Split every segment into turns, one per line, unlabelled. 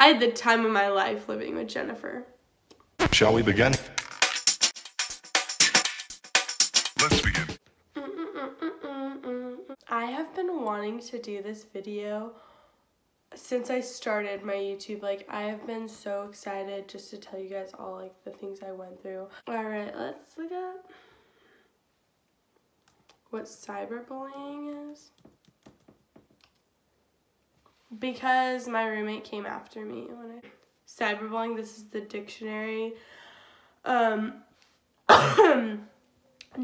I had the time of my life living with Jennifer.
Shall we begin? Let's begin.
I have been wanting to do this video since I started my YouTube. Like, I have been so excited just to tell you guys all like the things I went through. Alright, let's look at what cyberbullying is. Because my roommate came after me when cyberbullying, this is the dictionary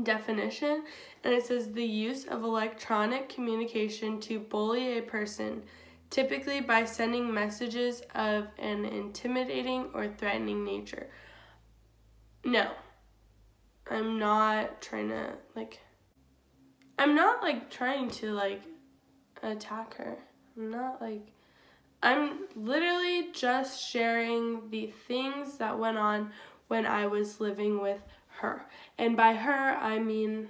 definition, and it says the use of electronic communication to bully a person, typically by sending messages of an intimidating or threatening nature. No, I'm not trying to trying to attack her. I'm literally just sharing the things that went on when I was living with her. And by her, I mean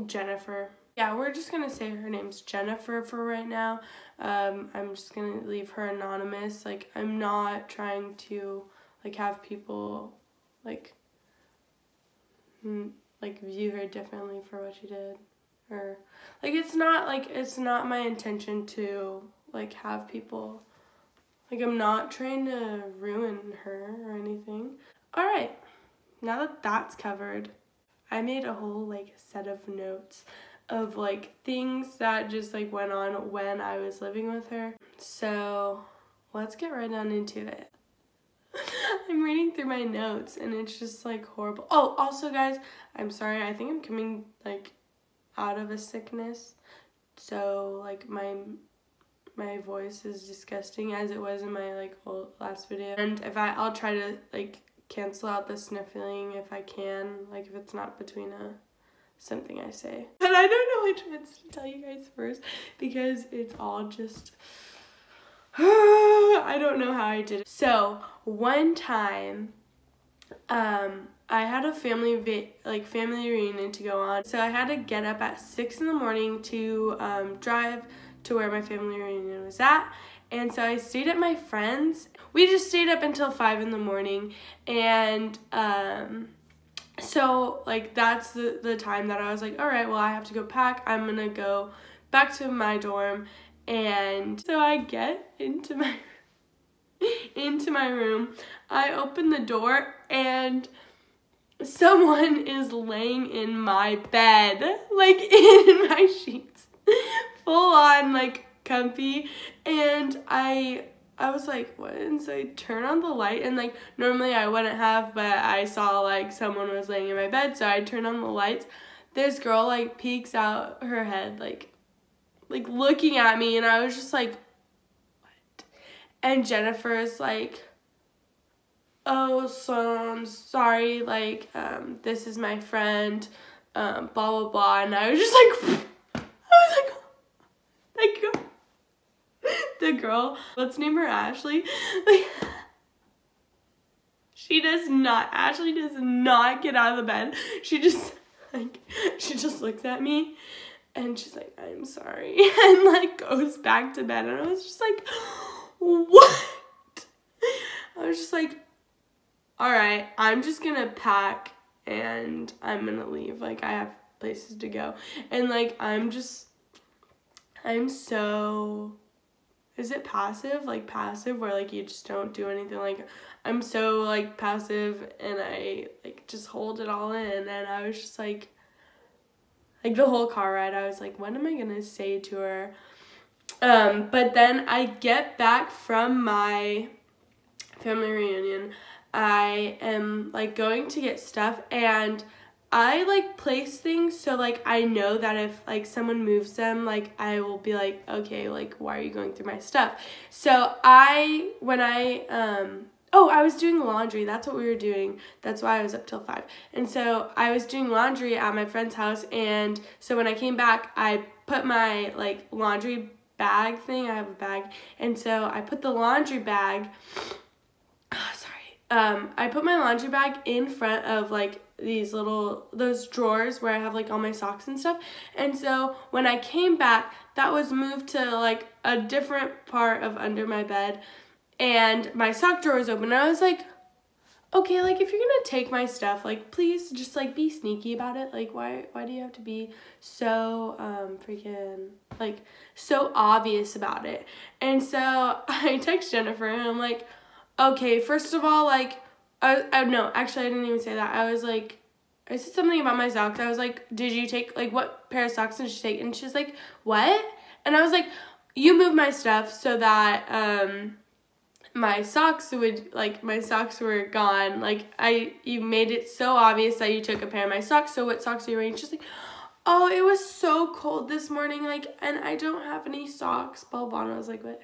Jennifer. Yeah, we're just gonna say her name's Jennifer for right now. I'm just gonna leave her anonymous. Like, I'm not trying to have people view her differently for what she did. Or it's not my intention to have people I'm not trying to ruin her or anything. Alright, now that that's covered, I made a whole set of notes of things that just went on when I was living with her. So let's get right on into it. I'm reading through my notes and it's just horrible. Oh, also guys, I'm sorry, I think I'm coming out of a sickness, so my voice is disgusting as it was in my whole last video, and I'll try to cancel out the sniffling if I can, if it's not between something I say. But I don't know which ones to tell you guys first because it's all just I don't know how I did it. So one time I had a family reunion to go on, so I had to get up at 6 in the morning to drive to where my family reunion was at. And so I stayed at my friend's. We just stayed up until 5 in the morning, and so that's the time that I was all right, well, I have to go pack. I'm gonna go back to my dorm. And so I get into my room. I open the door and someone is laying in my bed, in my sheets, full on comfy. And I was what? And so I turn on the light, and normally I wouldn't have, but I saw someone was laying in my bed, so I turned on the lights. This girl peeks out her head looking at me, and I was just what? And Jennifer's oh, so I'm sorry, this is my friend, blah blah blah. And I was just the girl, let's name her Ashley, Ashley does not get out of the bed. She just looks at me and she's I'm sorry, and goes back to bed. And I was just what? I was just all right, I'm just gonna pack and I'm gonna leave. I have places to go. And I'm so, is it passive? Passive where you just don't do anything. I'm so passive, and I just hold it all in. And I was just the whole car ride, I was what am I gonna say to her? But then I get back from my family reunion. I am going to get stuff, and I place things so I know that if someone moves them, I will be okay, why are you going through my stuff? So I was doing laundry. That's what we were doing. That's why I was up till 5. And so I was doing laundry at my friend's house, and so when I came back, I put my laundry bag thing. I have a bag, and so I put the laundry bag. I put my laundry bag in front of those drawers where I have all my socks and stuff. And so when I came back, that was moved to a different part of under my bed. and my sock drawer was open, and I was like, okay, like, if you're gonna take my stuff, like, please just, like, be sneaky about it. Like, why do you have to be so, freaking, like, so obvious about it? And so I text Jennifer, and I'm like, okay, first of all, like, no, actually, I didn't even say that. I was like, I said something about my socks. I was like, did you take, like, what pair of socks did you take? And she's like, what? And I was like, you moved my stuff so that, my socks were gone. Like, you made it so obvious that you took a pair of my socks. So what socks are you wearing? She's like, oh, it was so cold this morning, like, and I don't have any socks, blah, blah. And I was like, what?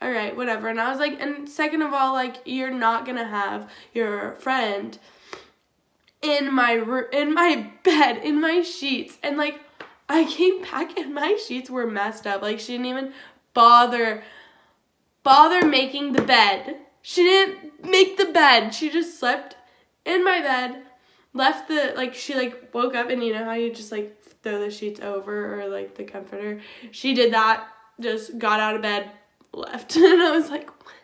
All right, whatever. And I was like, and second of all, like, you're not gonna have your friend in my bed, in my sheets. And, like, I came back and my sheets were messed up. Like, she didn't even bother making the bed. She didn't make the bed. She just slept in my bed, left she, like, woke up, and you know how you just, like, throw the sheets over, or, like, the comforter? She did that, just got out of bed, left. And I was like, what?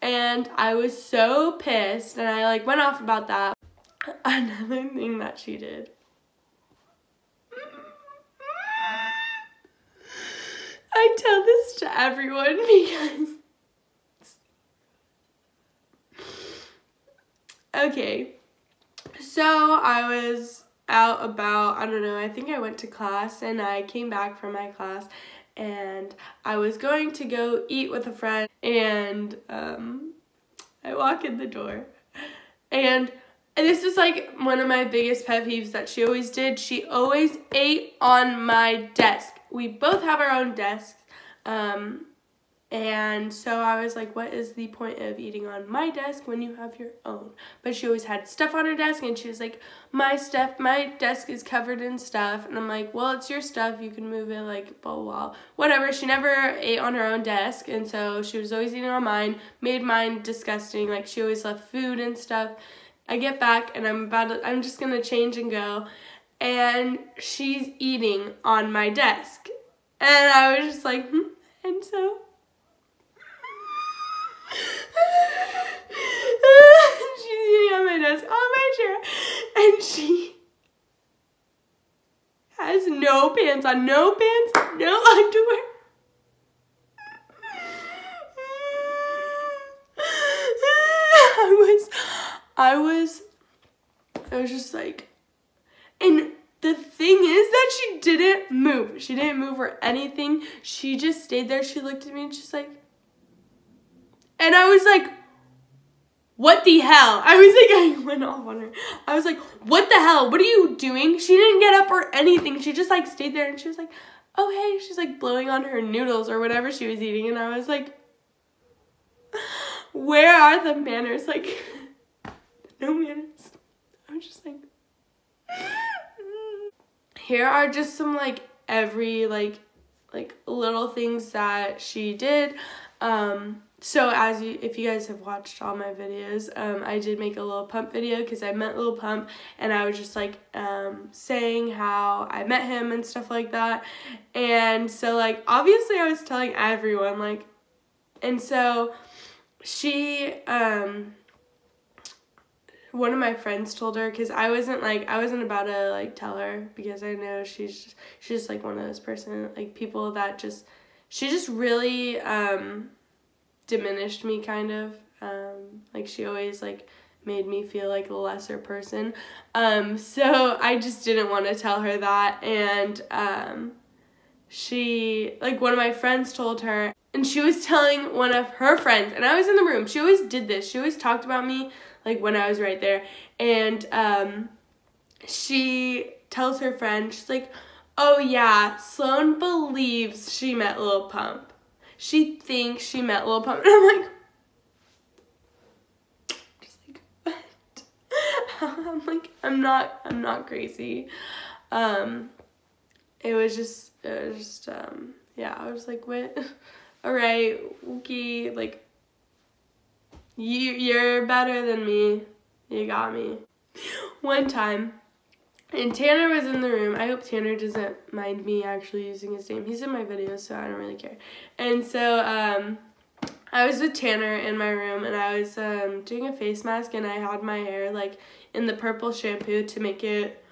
And I was so pissed, and I, like, went off about that. Another thing that she did. I tell this to everyone because, okay, so I was out about, I don't know, I think I went to class, and I came back from my class, and I was going to go eat with a friend, and I walk in the door, and this is, like, one of my biggest pet peeves that she always did. She always ate on my desk. We both have our own desks, and so I was like, what is the point of eating on my desk when you have your own? But she always had stuff on her desk, and she was like, my desk is covered in stuff. And I'm like, well, it's your stuff, you can move it, like, blah, blah, blah. Whatever, she never ate on her own desk, and so she was always eating on mine, made mine disgusting. Like, she always left food and stuff. I get back, and I'm just gonna change and go, and she's eating on my desk. And I was just like, and so she's eating on my desk, on my chair, and she has no pants on, no underwear. I was just like, and the thing is that she didn't move. She didn't move or anything. She just stayed there. She looked at me and she's like, and I was like, what the hell? I went off on her. I was like, what the hell? What are you doing? She didn't get up or anything. She just, like, stayed there, and she was like, oh, hey. She's, like, blowing on her noodles or whatever she was eating, and I was like, where are the manners? Like, no manners. I was just like, here are just some, like, every, like little things that she did. So if you guys have watched all my videos, I did make a Lil Pump video because I met Lil Pump, and I was just, like, saying how I met him and stuff like that. And so, like, obviously I was telling everyone, like, and so she, one of my friends told her, because I wasn't about to, like, tell her, because I know she's just like one of those people that she just really, diminished me, kind of, like, she always, like, made me feel like a lesser person, so I just didn't want to tell her that, and, she, like, one of my friends told her, and she was telling one of her friends, and I was in the room. She always did this. She always talked about me, like, when I was right there, and, she tells her friend, she's like, oh yeah, Sloan believes she met Lil Pump. She thinks she met Lil Pump. And I'm like, just like, what? I'm like, I'm not crazy. It was just, yeah, I was like, what? All right, okay, like, you're better than me. You got me. One time, and Tanner was in the room. I hope Tanner doesn't mind me actually using his name. He's in my videos, so I don't really care. And so, I was with Tanner in my room, and I was doing a face mask, and I had my hair like in the purple shampoo to make it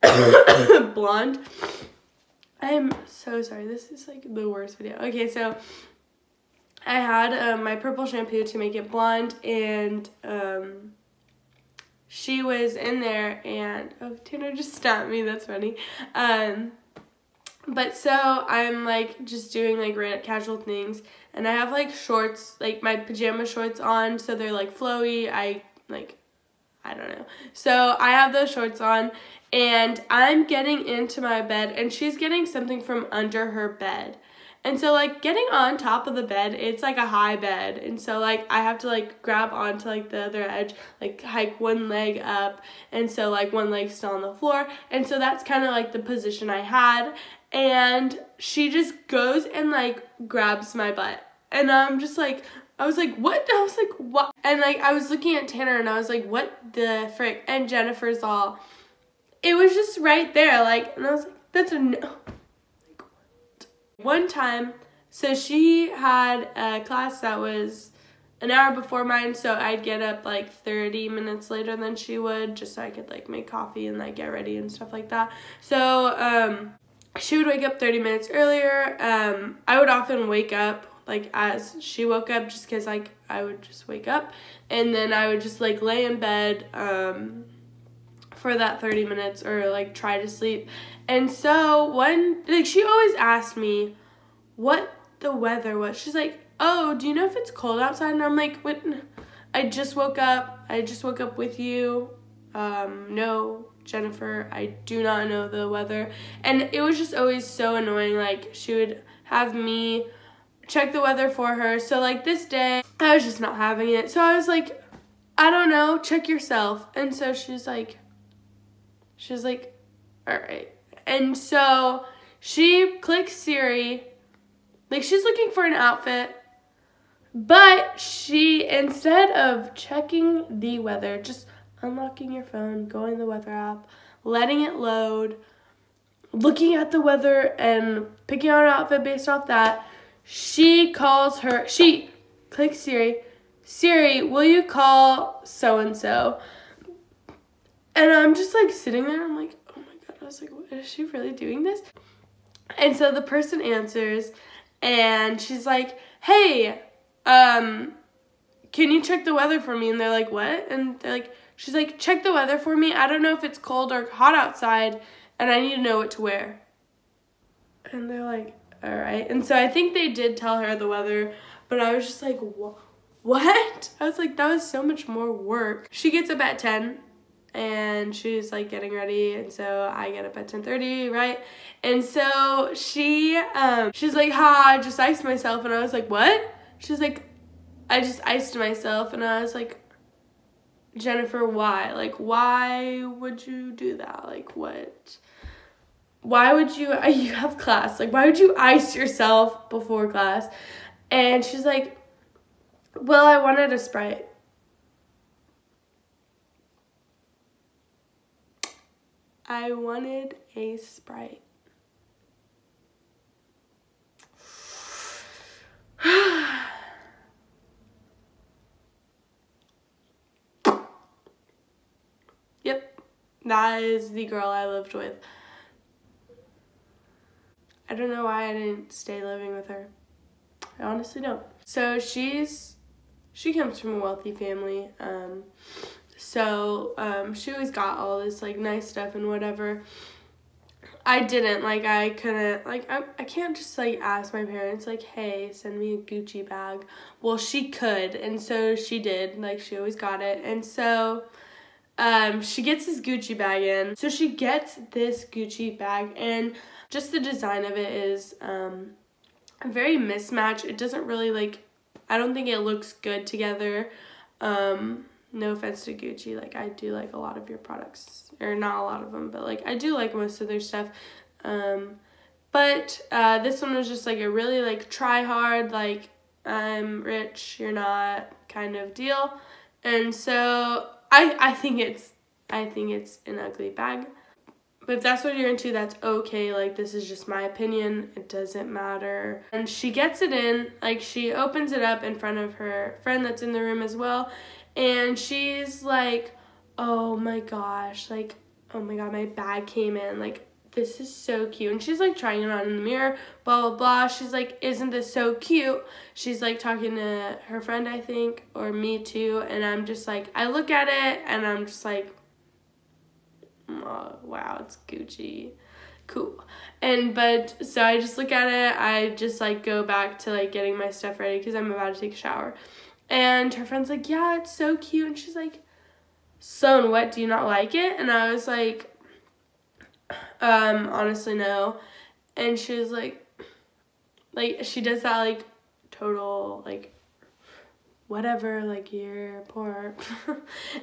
blonde. I am so sorry. This is like the worst video. Okay, so I had my purple shampoo to make it blonde, and she was in there, and oh, Tanner just stopped me. That's funny. But so I'm like just doing like casual things, and I have like shorts, like my pajama shorts on, so they're like flowy. I don't know. So I have those shorts on, and I'm getting into my bed, and she's getting something from under her bed. And so like getting on top of the bed, it's like a high bed, and so like I have to like grab onto like the other edge, like hike one leg up, and so like one leg's still on the floor, and so that's kind of like the position I had. And she just goes and like grabs my butt, and I'm just like, I was like, what? I was like, what? And like I was looking at Tanner, and I was like, what the frick? And Jennifer's all, it was just right there, like, and I was like, that's a no. Like, what? One time, so she had a class that was an hour before mine, so I'd get up like 30 minutes later than she would, just so I could like make coffee and like get ready and stuff like that. So she would wake up 30 minutes earlier. I would often wake up like as she woke up, just because like I would just wake up, and then I would just like lay in bed for that 30 minutes or like try to sleep. And so like she always asked me what the weather was. She's like, oh, do you know if it's cold outside? And I'm like, what? I just woke up with you. No, Jennifer, I do not know the weather. And it was just always so annoying. Like she would have me check the weather for her. So like this day, I was just not having it. So I was like, I don't know, check yourself. And so she's like, all right. And so she clicks Siri, like she's looking for an outfit, but she, instead of checking the weather, just unlocking your phone, going to the weather app, letting it load, looking at the weather and picking out an outfit based off that, she clicks Siri, will you call so-and-so? And I'm just like sitting there, I'm like, oh my God, I was like, what, is she really doing this? And so the person answers, and she's like, hey, can you check the weather for me? And they're like, what? And they're like, she's like, check the weather for me. I don't know if it's cold or hot outside, and I need to know what to wear. And they're like, all right. And so I think they did tell her the weather, but I was just like, what? I was like, that was so much more work. She gets up at 10, and she's like getting ready, and so I get up at 10:30, right? And so she's like, I just iced myself. And I was like, what? She's like, I just iced myself. And I was like, Jennifer, why? Like, why would you do that? Like, what? Why would you have class, like, why would you ice yourself before class? And she's like, well, I wanted a Sprite. I wanted a Sprite. Yep, that is the girl I lived with. I don't know why I didn't stay living with her. I honestly don't. So she comes from a wealthy family. So she always got all this like nice stuff and whatever. I didn't, like, I couldn't, like, I can't just like ask my parents like, hey, send me a Gucci bag. Well, she could, and so she did. Like, she always got it. And so she gets this Gucci bag in. So she gets this Gucci bag, and just the design of it is very mismatched. It doesn't really, like, I don't think it looks good together. No offense to Gucci, like, I do like a lot of your products, or not a lot of them, but like I do like most of their stuff. But this one was just like a really like try hard, like I'm rich, you're not kind of deal. And so I think it's an ugly bag. if that's what you're into, that's okay. Like, this is just my opinion. It doesn't matter. And she gets it in. Like, she opens it up in front of her friend that's in the room as well. And she's like, oh my gosh. Like, oh my God, my bag came in. Like, this is so cute. And she's like trying it on in the mirror, blah, blah, blah. She's like, isn't this so cute? She's like talking to her friend, I think, or me too. And I'm just like, I look at it and I'm just like, oh, wow, it's Gucci. Cool. But so I just look at it. I just like go back to like getting my stuff ready because I'm about to take a shower. And her friend's like, yeah, it's so cute. And she's like, Sloan, what, do you not like it? And I was like, honestly, no. And she was like, she does that, like, total, like, whatever, like, you're poor.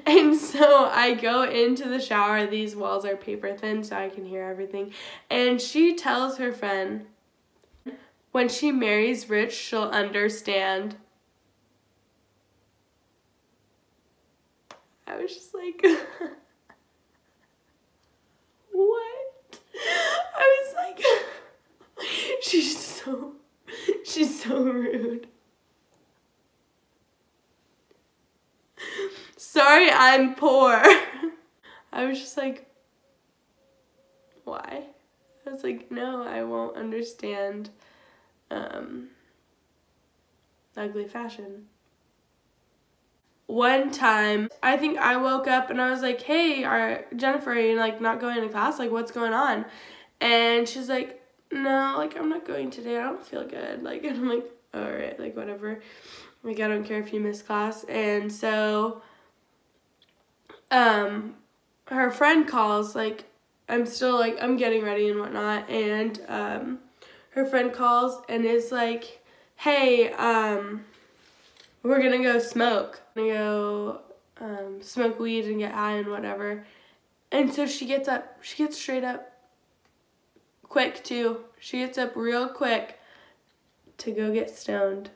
And so I go into the shower. These walls are paper thin, so I can hear everything. And she tells her friend, when she marries rich, she'll understand. I was just like, what? I was like, she's so rude. Sorry, I'm poor. I was just like, why? I was like, no, I won't understand ugly fashion. One time, I think I woke up and I was like, hey, Jennifer, are you like not going to class? Like, what's going on? And she's like, no, like, I'm not going today. I don't feel good. Like, and I'm like, all right, like, whatever. Like, I don't care if you miss class. And so, her friend calls, like, I'm still, like, I'm getting ready and whatnot. And, her friend calls and is like, hey, we're gonna go smoke. We're gonna go smoke weed and get high and whatever. And so she gets up. She gets straight up quick too. She gets up real quick to go get stoned.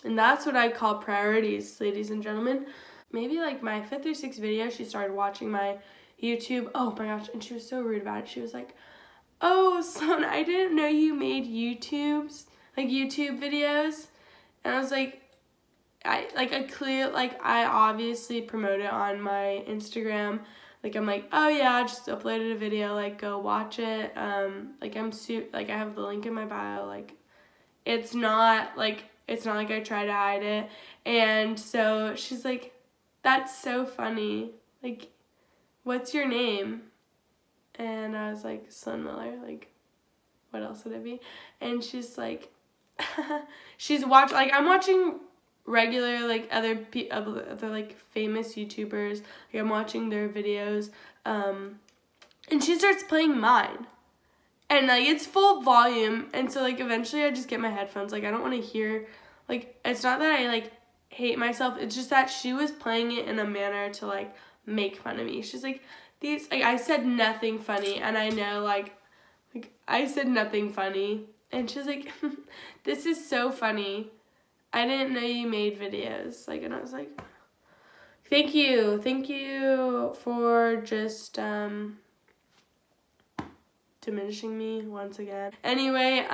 And that's what I call priorities, ladies and gentlemen. Maybe like my 5th or 6th video, she started watching my YouTube. Oh my gosh, and she was so rude about it. She was like, oh, Sloan, I didn't know you made YouTube videos. And I was like, I obviously promote it on my Instagram. Like, I'm like, oh yeah, I just uploaded a video, like, go watch it. Like, I have the link in my bio. Like, it's not like I try to hide it. And so she's like, that's so funny. Like, what's your name? And I was like, Sloan Miller. Like, what else would it be? And she's like, I'm watching regular, like, other like, famous YouTubers. Like, I'm watching their videos. And she starts playing mine. And, like, it's full volume. And so, like, eventually I just get my headphones. Like, I don't want to hear, like, it's not that I, like, hate myself. It's just that she was playing it in a manner to, like, make fun of me. She's like, I said nothing funny. And I know, like, I said nothing funny. And she's like, this is so funny. I didn't know you made videos. Like, and I was like, thank you for just diminishing me once again. Anyway,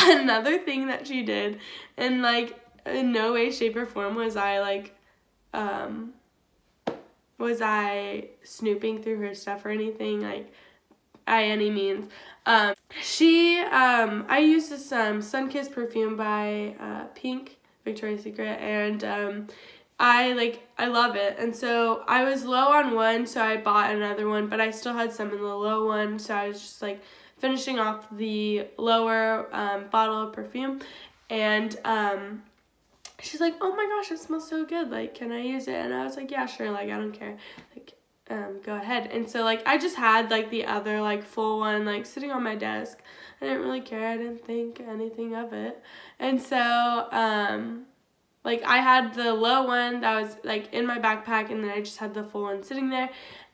another thing that she did, and like in no way, shape, or form was I snooping through her stuff or anything, like, by any means. I use this Sunkissed perfume by Pink, Victoria's Secret, and I love it. And so I was low on one, so I bought another one, but I still had some in the low one, so I was just like finishing off the lower bottle of perfume. And she's like, oh my gosh, it smells so good, like, can I use it? And I was like, yeah, sure, like, I don't care, like, go ahead. And so, like, I just had, like, the other, like, full one, like, sitting on my desk. I didn't really care. I didn't think anything of it. And so, like, I had the low one that was, like, in my backpack, and then I just had the full one sitting there.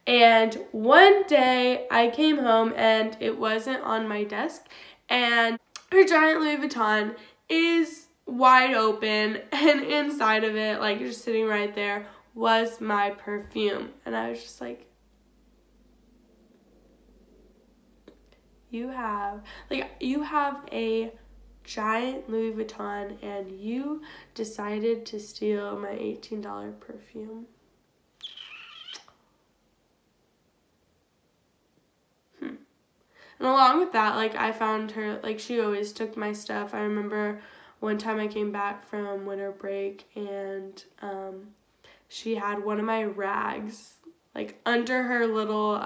And one day, I came home, and it wasn't on my desk, and her giant Louis Vuitton is wide open, and inside of it, like, just sitting right there, was my perfume. And I was just like, you have a giant Louis Vuitton and you decided to steal my $18 perfume. And along with that, like, I found her, like, she always took my stuff. I remember one time I came back from winter break and she had one of my rags, like, under her little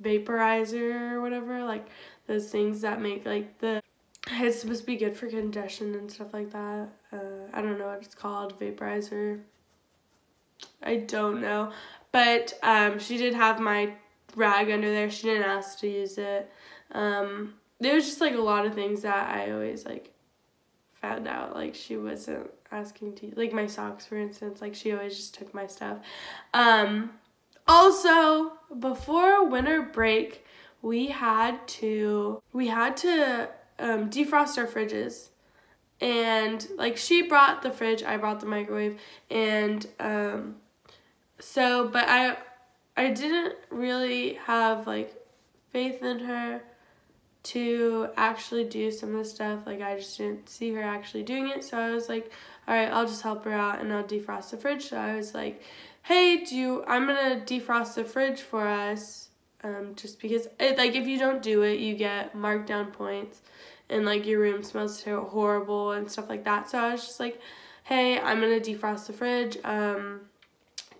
vaporizer or whatever, like, those things that make, like, it's supposed to be good for congestion and stuff like that. I don't know what it's called, vaporizer. I don't know. But she did have my rag under there. She didn't ask to use it. There was just, like, a lot of things that I always, like, found out. Like, she wasn't asking to, like, my socks, for instance. Like, she always just took my stuff. Also, before winter break, we had to defrost our fridges. And, like, she brought the fridge, I brought the microwave, and but I didn't really have, like, faith in her to actually do some of the stuff. Like, I just didn't see her actually doing it, so I was like, all right, I'll just help her out and I'll defrost the fridge. So I was like, hey, I'm gonna defrost the fridge for us, just because, like, if you don't do it, you get marked down points, and, like, your room smells horrible and stuff like that. So I was just like, hey, I'm gonna defrost the fridge,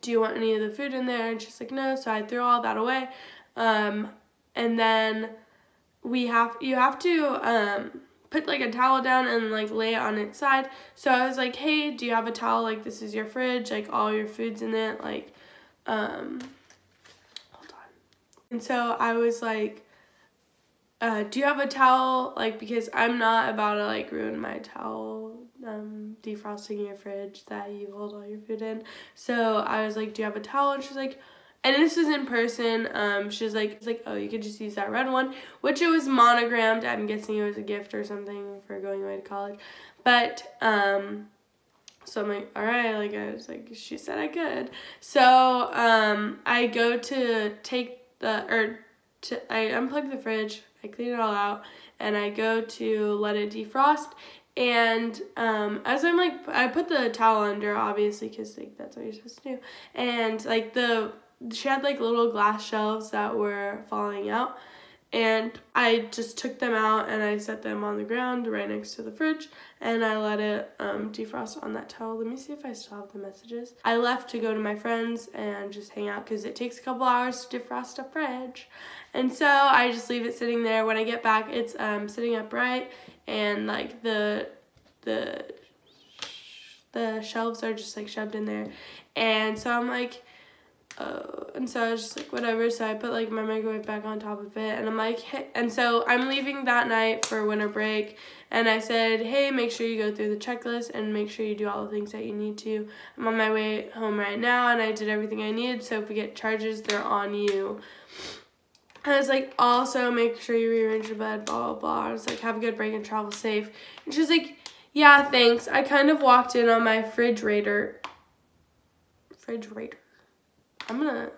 do you want any of the food in there? And she's like, no. So I threw all that away, and then you have to put, like, a towel down and, like, lay it on its side. So I was like, hey, do you have a towel? Like, this is your fridge, like, all your food's in it, like, hold on. And so I was like, do you have a towel? Like, because I'm not about to, like, ruin my towel defrosting your fridge that you hold all your food in. So I was like, do you have a towel? And she's like, and this was in person, she was like, oh, you could just use that red one, which it was monogrammed. I'm guessing it was a gift or something for going away to college. But so I'm like, all right, like, I was like, she said I could. So I go to I unplug the fridge, I clean it all out, and I go to let it defrost. And as I'm, like, I put the towel under, obviously, because, like, that's what you're supposed to do. And, like, she had, like, little glass shelves that were falling out. And I just took them out and I set them on the ground right next to the fridge. And I let it defrost on that towel. Let me see if I still have the messages. I left to go to my friends and just hang out because it takes a couple hours to defrost a fridge. And so I just leave it sitting there. When I get back, it's sitting upright. And, like, the shelves are just, like, shoved in there. And so I'm like, oh, and so I was just like, whatever. So I put, like, my microwave back on top of it, and I'm like, hey. And so I'm leaving that night for winter break, and I said, hey, make sure you go through the checklist and make sure you do all the things that you need to. I'm on my way home right now, and I did everything I needed, so if we get charges, they're on you. And I was like, also make sure you rearrange your bed, blah, blah, blah. I was like, have a good break and travel safe. And she was like, yeah, thanks. I kind of walked in on my refrigerator. I'm gonna,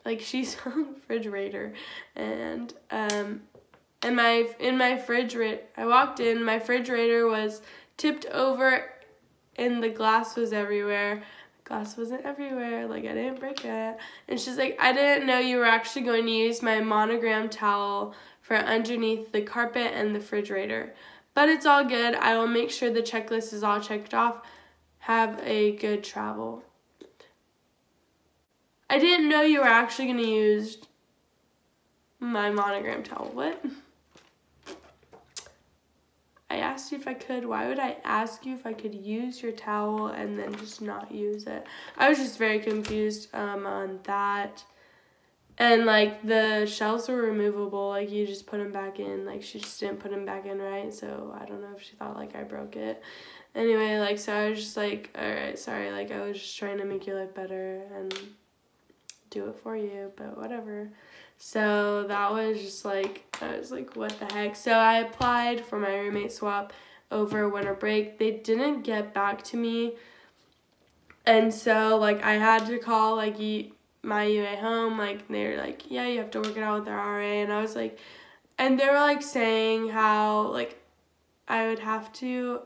like, she's on the refrigerator. And in my refrigerator, I walked in, my refrigerator was tipped over and the glass was everywhere. Glass wasn't everywhere, like, I didn't break it. And she's like, I didn't know you were actually going to use my monogram towel for underneath the carpet and the refrigerator. But it's all good. I will make sure the checklist is all checked off. Have a good travel. I didn't know you were actually going to use my monogram towel. What? I asked you if I could. Why would I ask you if I could use your towel and then just not use it? I was just very confused on that. And, like, the shelves were removable. Like, you just put them back in. Like, she just didn't put them back in right. So I don't know if she thought, like, I broke it. Anyway, like, so I was just like, all right, sorry. Like, I was just trying to make your life better and do it for you, but whatever. So that was just like, I was like, what the heck? So I applied for my roommate swap over winter break. They didn't get back to me. And so, like, I had to call, like, my UA home. Like, they were like, yeah, you have to work it out with their RA. And I was like, And they were like saying how like I would have to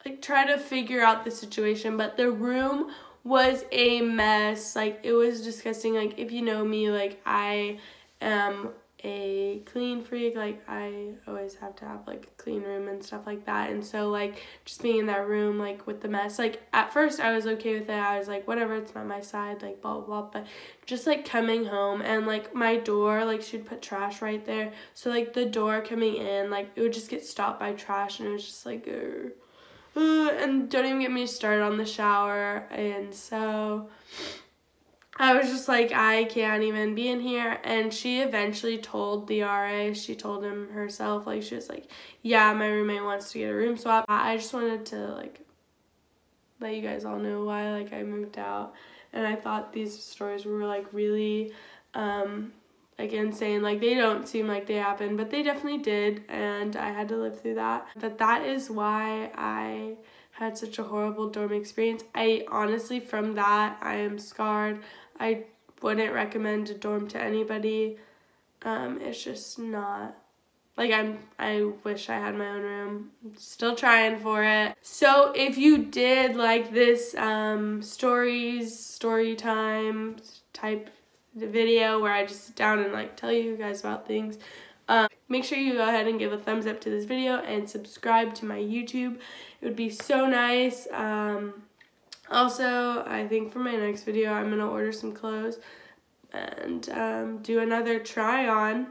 like try to figure out the situation, but the room was a mess. Like it was disgusting. Like if you know me, like I am a clean freak. Like I always have to have like a clean room and stuff like that. And so like just being in that room like with the mess, like at first I was okay with it. I was like, whatever, it's not my side, like blah blah blah. But just like coming home and like my door, like she'd put trash right there, so like the door coming in, like it would just get stopped by trash, and it was just like and don't even get me started on the shower. And so I was just like, I can't even be in here. And she eventually told the RA, she told him herself, like she was like, yeah, my roommate wants to get a room swap. I just wanted to like let you guys all know why like I moved out. And I thought these stories were like really like insane. Like they don't seem like they happened, but they definitely did, and I had to live through that. But that is why I had such a horrible dorm experience. I honestly, from that, I am scarred. I wouldn't recommend a dorm to anybody. It's just not, like I wish I had my own room. I'm still trying for it. So if you did like this story time type video where I just sit down and like tell you guys about things, make sure you go ahead and give a thumbs up to this video and subscribe to my YouTube. It would be so nice. Also, I think for my next video I'm gonna order some clothes and do another try on